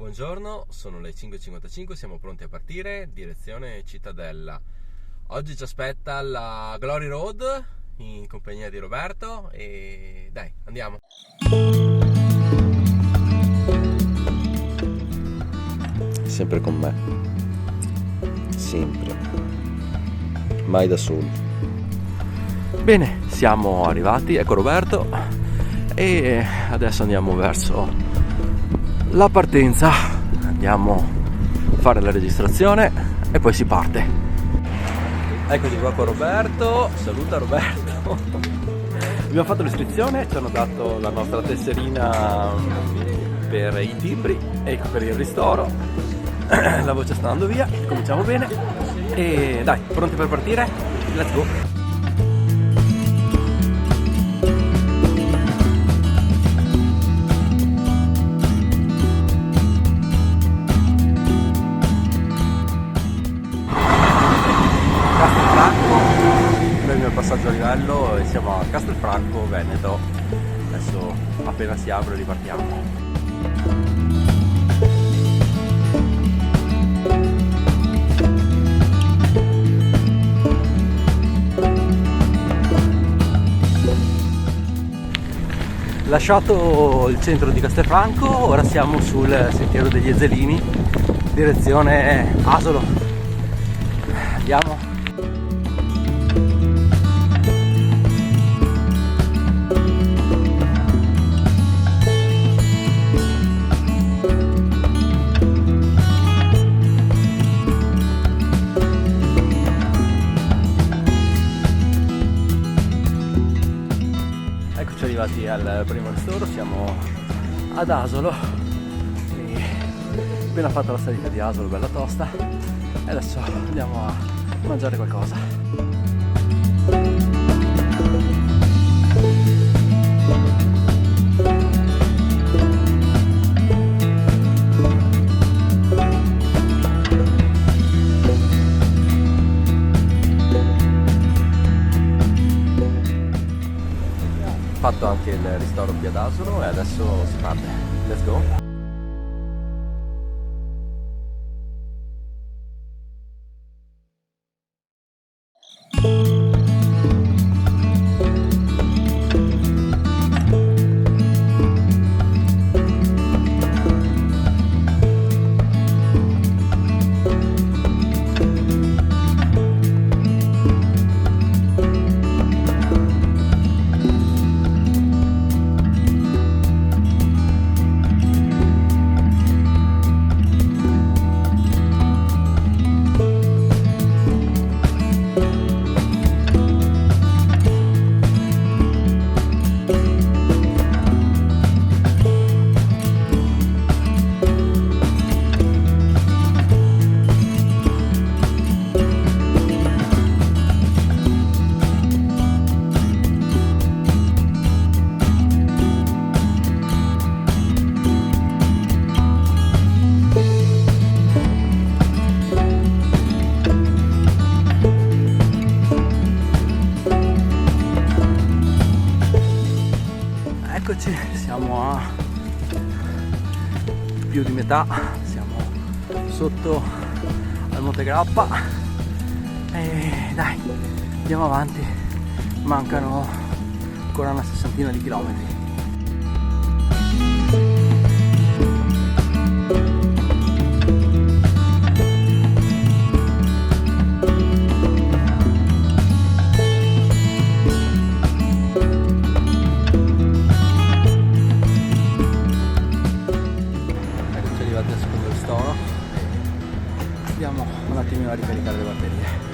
Buongiorno, sono le 5:55, siamo pronti a partire, direzione Cittadella. Oggi ci aspetta la Glory Road in compagnia di Roberto e dai, andiamo. Sempre con me, sempre, mai da solo. Bene, siamo arrivati, ecco Roberto, e adesso andiamo verso la partenza. Andiamo a fare la registrazione e poi si parte. Eccoci qua con Roberto, saluta Roberto. Abbiamo fatto l'iscrizione, ci hanno dato la nostra tesserina per i timbri e per il ristoro. La voce sta andando via, cominciamo bene e dai, pronti per partire? Let's go! Passaggio a livello e siamo a Castelfranco, Veneto. Adesso appena si apre ripartiamo. Lasciato il centro di Castelfranco, ora siamo sul sentiero degli Ezelini, direzione Asolo. Andiamo. Eccoci arrivati al primo ristoro, siamo ad Asolo e appena fatta la salita di Asolo, bella tosta, e adesso andiamo a mangiare qualcosa. Fatto anche il ristoro qui ad Asolo e adesso si parte. Let's go! Eccoci, siamo a più di metà, siamo sotto al Monte Grappa e dai, andiamo avanti, mancano ancora una sessantina di chilometri. Andiamo un attimino a ricaricare le batterie.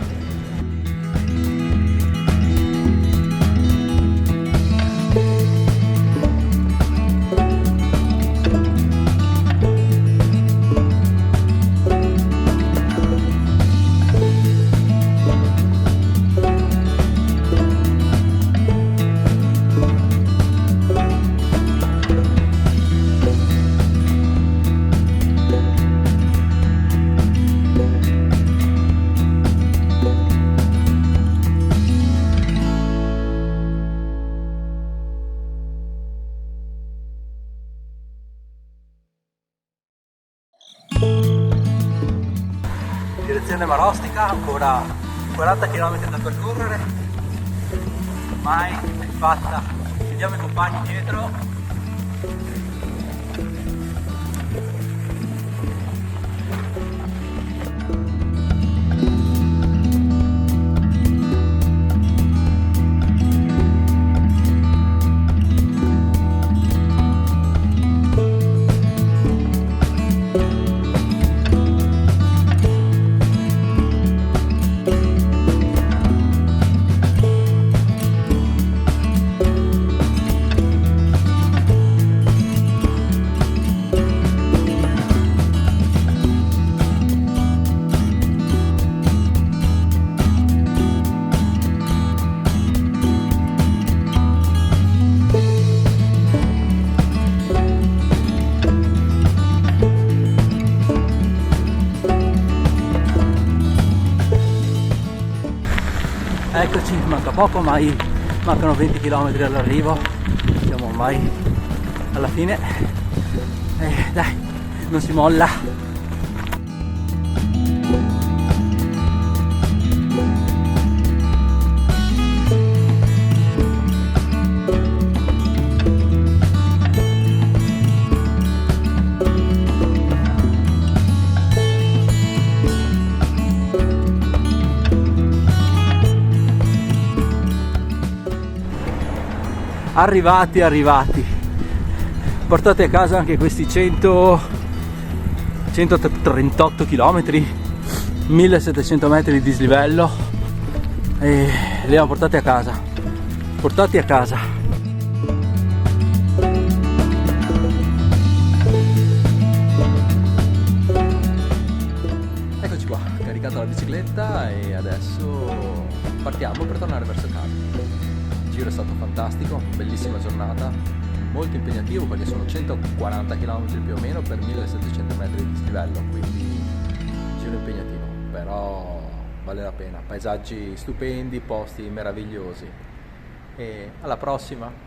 stazione Marostica, ancora 40 km da percorrere, mai è fatta. Vediamo i compagni dietro. Eccoci, manca poco, mancano 20 km all'arrivo, siamo ormai alla fine, dai, non si molla. Arrivati, portate a casa anche questi 138 km, 1700 metri di dislivello e li abbiamo portati a casa, Eccoci qua, caricato la bicicletta e adesso partiamo per tornare verso casa. Il giro è stato fantastico, bellissima giornata, molto impegnativo perché sono 140 km più o meno per 1700 metri di dislivello, quindi giro impegnativo, però vale la pena, paesaggi stupendi, posti meravigliosi e alla prossima!